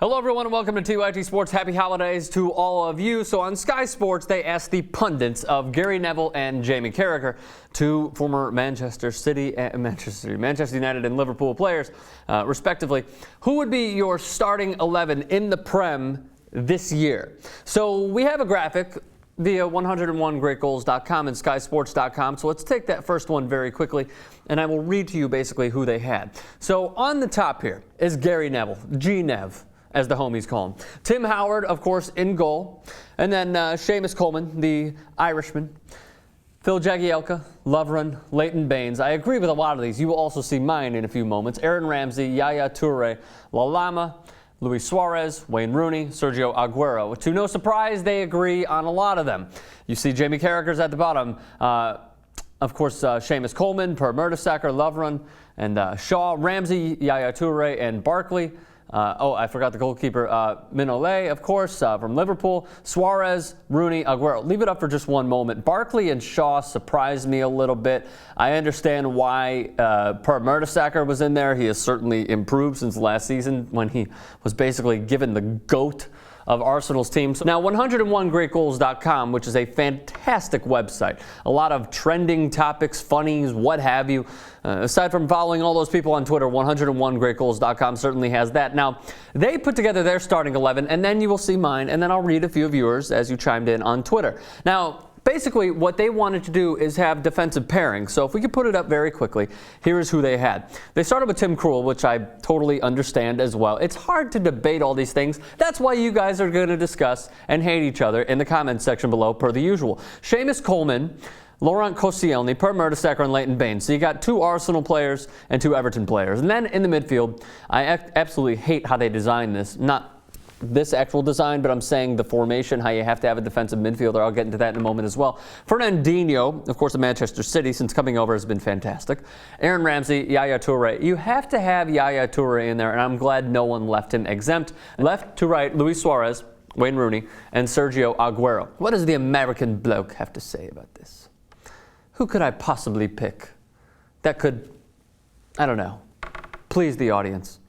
Hello everyone and welcome to TYT Sports. Happy holidays to all of you. So on Sky Sports, they asked the pundits of Gary Neville and Jamie Carragher, two former Manchester United and Liverpool players, respectively, who would be your starting 11 in the Prem this year. So we have a graphic via 101greatgoals.com and skysports.com. So let's take that first one very quickly, and I will read to you basically who they had. So on the top here is Gary Neville, G-Nev, as the homies call him. Tim Howard, of course, in goal. And then Seamus Coleman, the Irishman. Phil Jagielka, Lovren, Leighton Baines. I agree with a lot of these. You will also see mine in a few moments. Aaron Ramsey, Yaya Toure, Lalama, Luis Suarez, Wayne Rooney, Sergio Aguero. To no surprise, they agree on a lot of them. You see Jamie Carragher's at the bottom. Of course, Seamus Coleman, Per Mertesacker, Lovren, and Shaw, Ramsey, Yaya Toure, and Barkley. I forgot the goalkeeper, Mignolet, of course, from Liverpool. Suarez, Rooney, Aguero. Leave it up for just one moment. Barkley and Shaw surprised me a little bit. I understand why Per Mertesacker was in there. He has certainly improved since last season when he was basically given the GOAT of Arsenal's team. So now 101greatgoals.com, which is a fantastic website. A lot of trending topics, funnies, what have you. Aside from following all those people on Twitter, 101greatgoals.com certainly has that. Now, they put together their starting 11, and then you will see mine, and then I'll read a few of yours as you chimed in on Twitter. Now, basically, what they wanted to do is have defensive pairings. So if we could put it up very quickly, here is who they had. They started with Tim Krul, which I totally understand as well. It's hard to debate all these things. That's why you guys are going to discuss and hate each other in the comments section below, per the usual. Seamus Coleman, Laurent Koscielny, Per Mertesacker, and Leighton Baines. So you got two Arsenal players and two Everton players. And then in the midfield, I absolutely hate how they designed this. Not this actual design, but I'm saying the formation, how you have to have a defensive midfielder. I'll get into that in a moment as well. Fernandinho, of course, of Manchester City, since coming over has been fantastic. Aaron Ramsey, Yaya Toure. You have to have Yaya Toure in there, and I'm glad no one left him exempt. Left to right, Luis Suarez, Wayne Rooney, and Sergio Aguero. What does the American bloke have to say about this? Who could I possibly pick that could, I don't know, please the audience?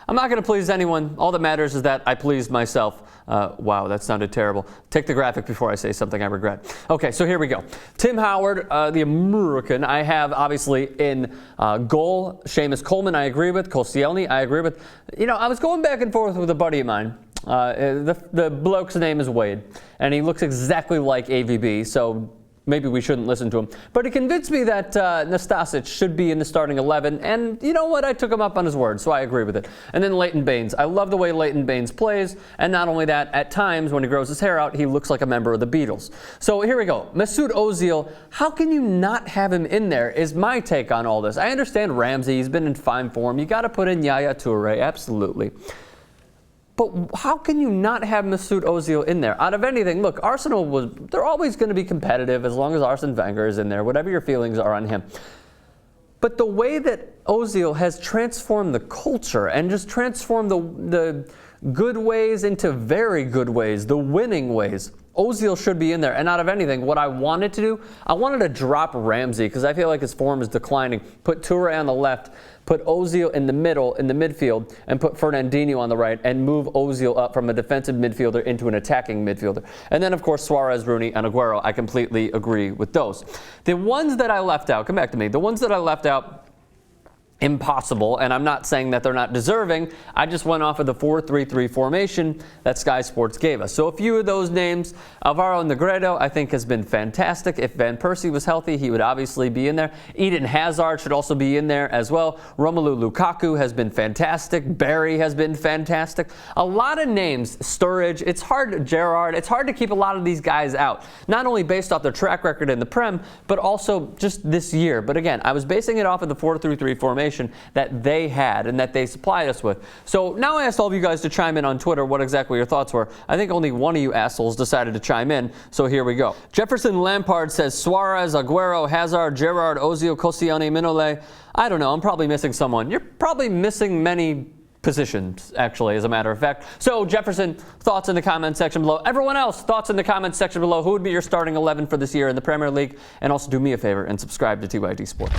I'm not going to please anyone. All that matters is that I pleased myself. Wow, that sounded terrible. Take the graphic before I say something I regret. Okay, so here we go. Tim Howard, the American, I have obviously in goal. Seamus Coleman, I agree with. Koscielny, I agree with. You know, I was going back and forth with a buddy of mine. The bloke's name is Wade, and he looks exactly like AVB, so maybe we shouldn't listen to him. But he convinced me that Nastasic should be in the starting 11. And you know what? I took him up on his word, so I agree with it. And then Leighton Baines. I love the way Leighton Baines plays. And not only that, at times when he grows his hair out, he looks like a member of the Beatles. So here we go. Mesut Ozil, how can you not have him in there is my take on all this. I understand Ramsey. He's been in fine form. You got to put in Yaya Toure. Absolutely. But how can you not have Mesut Ozil in there? Out of anything, look, Arsenal they're always going to be competitive as long as Arsene Wenger is in there, whatever your feelings are on him. But the way that Ozil has transformed the culture and just transformed the good ways into very good ways, the winning ways, Ozil should be in there. And out of anything, what I wanted to do, I wanted to drop Ramsey because I feel like his form is declining. Put Toure on the left, put Ozil in the middle, in the midfield, and put Fernandinho on the right, and move Ozil up from a defensive midfielder into an attacking midfielder. And then, of course, Suarez, Rooney, and Aguero. I completely agree with those. The ones that I left out, come back to me, the ones that I left out, impossible, and I'm not saying that they're not deserving. I just went off of the 4-3-3 formation that Sky Sports gave us. So a few of those names, Alvaro Negredo, I think has been fantastic. If Van Persie was healthy, he would obviously be in there. Eden Hazard should also be in there as well. Romelu Lukaku has been fantastic. Barry has been fantastic. A lot of names. Sturridge, it's hard. Gerrard, it's hard to keep a lot of these guys out. Not only based off their track record in the Prem, but also just this year. But again, I was basing it off of the 4-3-3 formation that they had and that they supplied us with. So now I asked all of you guys to chime in on Twitter what exactly your thoughts were. I think only one of you assholes decided to chime in, so here we go. Jefferson Lampard says Suarez, Aguero, Hazard, Gerrard, Ozil, Koscielny, Mignolet. I don't know, I'm probably missing someone. You're probably missing many positions, actually, as a matter of fact. So, Jefferson, thoughts in the comments section below. Everyone else, thoughts in the comments section below. Who would be your starting 11 for this year in the Premier League? And also do me a favor and subscribe to TYT Sports.